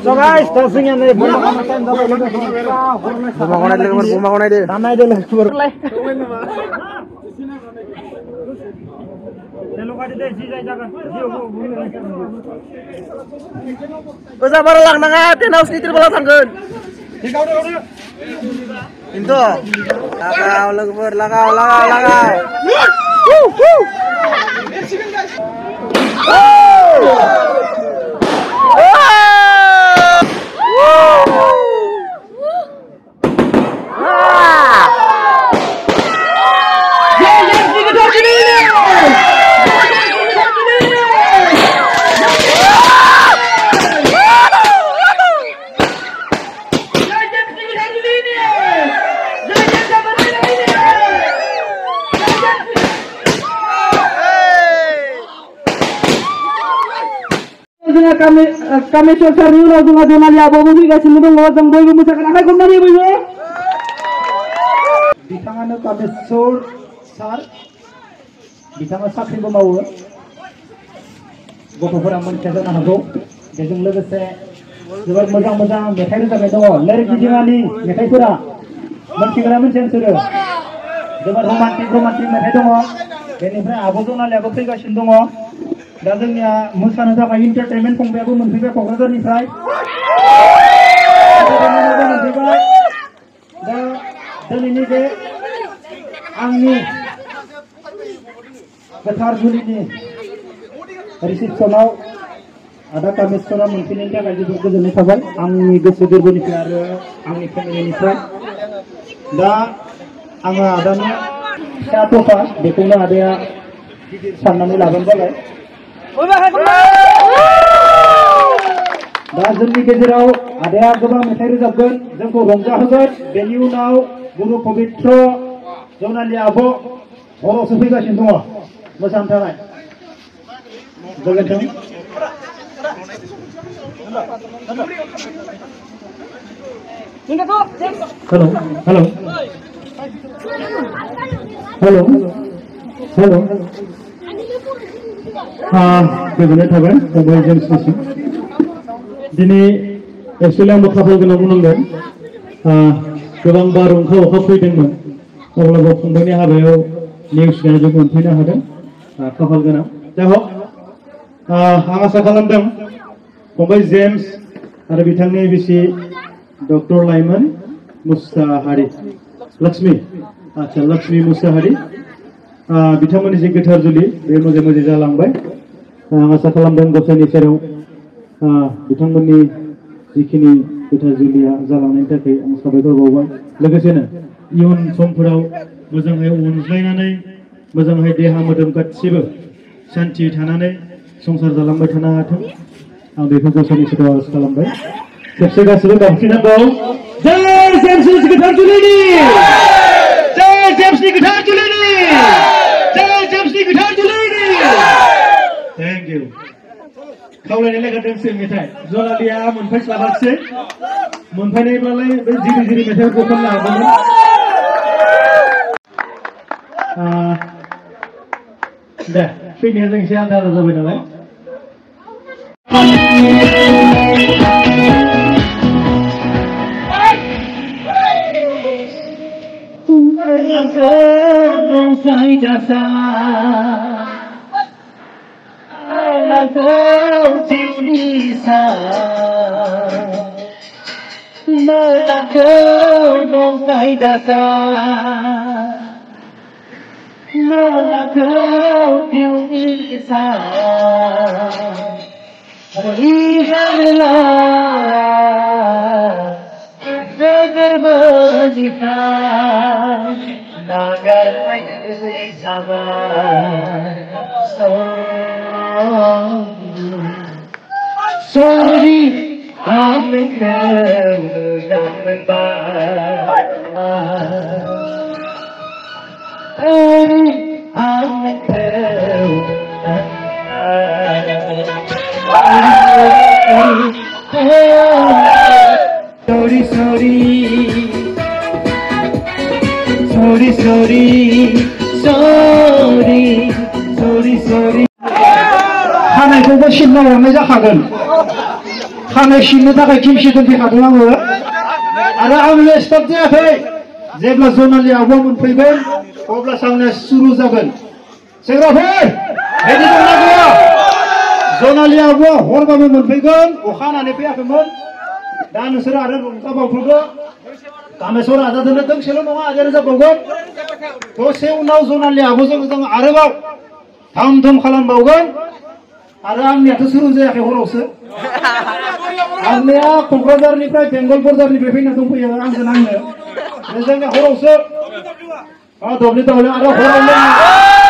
So guys, tasing yan eh. Bumba ko na din. Tamay din. Basta para lang na nga, tinaws ni Tribala Tanggun. Into. Lakaw, lagpur, lakaw. Woo! Woo! kami sosial dulu langsung aja nali abobo juga sini dong langsung boy memusakan apa kau nari boy di tangan kami sar di tangan sakit mau gua pura mencari nama gua jadi mulai se jual mudang mekai itu kami dong lari gigi mani mekai pura mencari sudah jual romantik mekai dong jadi pura abobo nali abobo juga sini dong dan जोंनिया मोसानो थाखाय entertainment फंबायाबो मोनफैबाय क'क्राझारनिफ्राय दा दिनैनि बे आंनि गोथार जुलिनि रिसेपसनाव आदा कामेस्वरा मोनफैनायनि थाखाय जोबोद गोजोननाय थाबाय आंनि गोसो गोरबोनिफ्राय आरो आंनि फेमिलिनिफ्राय दा आङो आदानि फिसा तफा बेखौनो आदाया गिदिर साननानै लाबानो जाबाय दा जोंनि गेजेराव आदाया गोबां मेथाइ रोजाबगोन जोंखौ रंजाहोगोन बेनि उनाव गुरु पबित्र जनालि आब' हरावसो फैगासिनो दङ मोसानो थाखाय गोजोन्थों हेलो गोजोननाय थाबाय फंबाय जेम्सनिसिम दिनै एक्सुवेलि आंबो खाफाल गोनां बुंनांगोन गोबां बारहुंखा अखा फैदोंमोन अब्लाबो फंबायनि हाबायाव नेवसिनानै जों मोनफैनो हादों खाफाल गोनां जाय हक आं आसा खालामदों फंबाय जेम्स आरो बिथांनि बिसि डक्टर लाइमोन मुसाहारि लक्ष्मी मुसाहारि बिथांमोननि जे गोथार जुलि बे मोजां मोजां जालांबाय आं आसा खालामदों गसाइनि सेराव बिथांमोननि जिखिनि गोथार जुलिया जालांनायनि थाखाय आं साबायखर बावबाय लोगोसेनो इयुन समफोराव मोजाङै अनज्लायनानै मोजाङै देहा मोदोम गासिबो शान्ति थानानै संसार जालांबाय थानो हाथों आं बेखौ गसाइनि सेराव आरज खालामबाय खेबसे गासिबो गाबज्रिनांगौ जय जेम्स गोथार जुलिनि जय जेम्सनि गोथार जुलिनि जय जेम्सनि गोथार जुलिनि थेंक इउ खावलायनाय लेखा दोंसे मेथाइ जनालिया मोनफैस्लाबासै मोनफैनायब्लालाय बे जिरि जिरि मेथाइखौ खननो हागौमोन दे फैनाया जों एसे आलादा आलादा जाबाय नालाय Sorry, I'm in sorry. खानायखौबो सिनना हरनाय जाखागोन खानाय सिननो थाखाय खिमसि दोनफैखादों आङो आरो आंनो स्टप जायाखै जेब्ला जनालि आब'आ मोनफैगोन अब्लासो आंना सुरु जागोन सेंग्राफोर रेडि दंना गैया जनालि आब'आ हरबाबो मोनफैगोन अखा हानानै फैयाखैमोन दा नोंसोरो आरो रंजाबावफोरखौ कामेस्वर आजादनो दोंसेल' नङा आरो रोजाबबावगोन दसे उनाव जनालि आब'जों जों आरोबाव धाम धुम खालामबावगोन आरो आंनियाथ' सुरु जायाखै हरावसो आंनिया क'क्राझारनिफ्राय बेंगल बर्डारनिफ्राय फैना दंफैयो आंजों आंनो जोंनिया हरावसो दब्लि आरो हरावनो